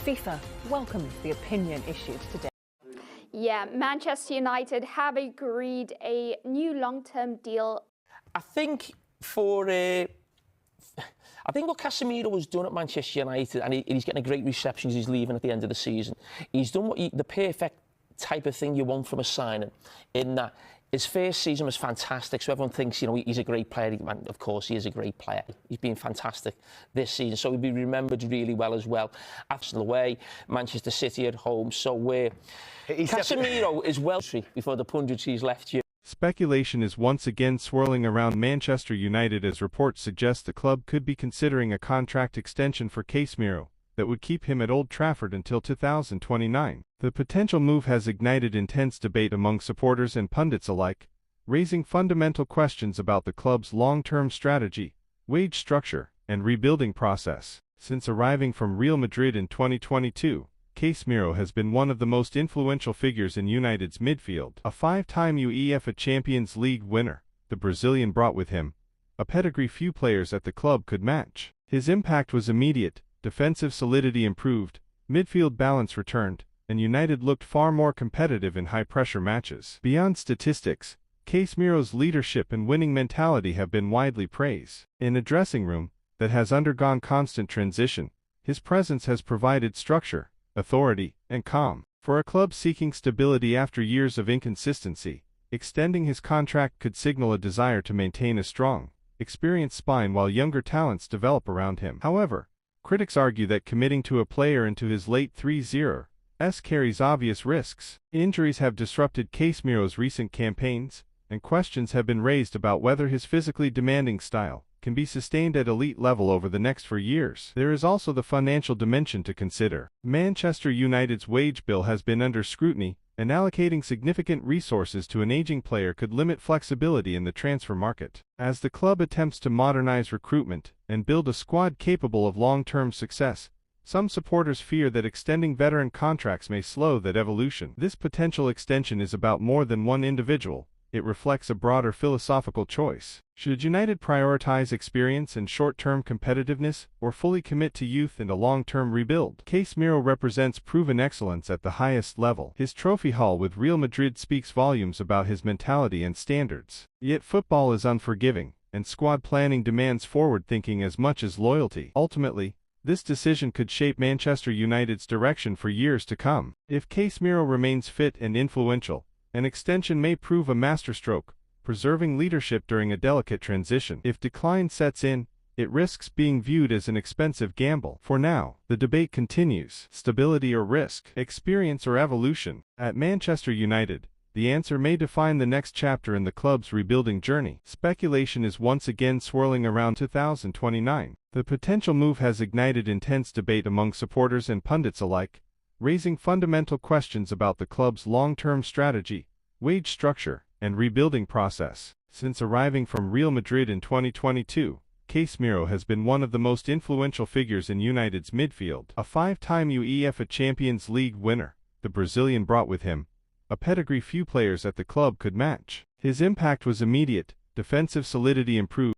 FIFA welcomes the opinion issued today. Yeah, Manchester United have agreed a new long-term deal. I think what Casemiro has done at Manchester United, and he's getting a great reception as he's leaving at the end of the season. He's done the perfect type of thing you want from a signing, in that his first season was fantastic, so everyone thinks, you know, he's a great player. Of course, he is a great player. He's been fantastic this season, so he'll be remembered really well as well. Arsenal away, Manchester City at home, so Casemiro is well before the punditries left you. Speculation is once again swirling around Manchester United as reports suggest the club could be considering a contract extension for Casemiro that would keep him at Old Trafford until 2029. The potential move has ignited intense debate among supporters and pundits alike, raising fundamental questions about the club's long-term strategy, wage structure, and rebuilding process. Since arriving from Real Madrid in 2022, Casemiro has been one of the most influential figures in United's midfield. A five-time UEFA Champions League winner, the Brazilian brought with him a pedigree few players at the club could match. His impact was immediate, defensive solidity improved, midfield balance returned, and United looked far more competitive in high-pressure matches. Beyond statistics, Casemiro's leadership and winning mentality have been widely praised. In a dressing room that has undergone constant transition, his presence has provided structure, authority, and calm. For a club seeking stability after years of inconsistency, extending his contract could signal a desire to maintain a strong, experienced spine while younger talents develop around him. However, critics argue that committing to a player into his late 30s carries obvious risks. Injuries have disrupted Casemiro's recent campaigns, and questions have been raised about whether his physically demanding style can be sustained at elite level over the next 4 years. There is also the financial dimension to consider. Manchester United's wage bill has been under scrutiny, and allocating significant resources to an aging player could limit flexibility in the transfer market. As the club attempts to modernize recruitment and build a squad capable of long-term success, some supporters fear that extending veteran contracts may slow that evolution. This potential extension is about more than one individual. It reflects a broader philosophical choice. Should United prioritize experience and short-term competitiveness, or fully commit to youth and a long-term rebuild? Casemiro represents proven excellence at the highest level. His trophy haul with Real Madrid speaks volumes about his mentality and standards. Yet football is unforgiving, and squad planning demands forward thinking as much as loyalty. Ultimately, this decision could shape Manchester United's direction for years to come. If Casemiro remains fit and influential, an extension may prove a masterstroke, preserving leadership during a delicate transition. If decline sets in, it risks being viewed as an expensive gamble. For now, the debate continues. Stability or risk? Experience or evolution? At Manchester United, the answer may define the next chapter in the club's rebuilding journey. Speculation is once again swirling around 2029. The potential move has ignited intense debate among supporters and pundits alike, raising fundamental questions about the club's long-term strategy, wage structure, and rebuilding process. Since arriving from Real Madrid in 2022, Casemiro has been one of the most influential figures in United's midfield. A five-time UEFA Champions League winner, the Brazilian brought with him a pedigree few players at the club could match. His impact was immediate, defensive solidity improved,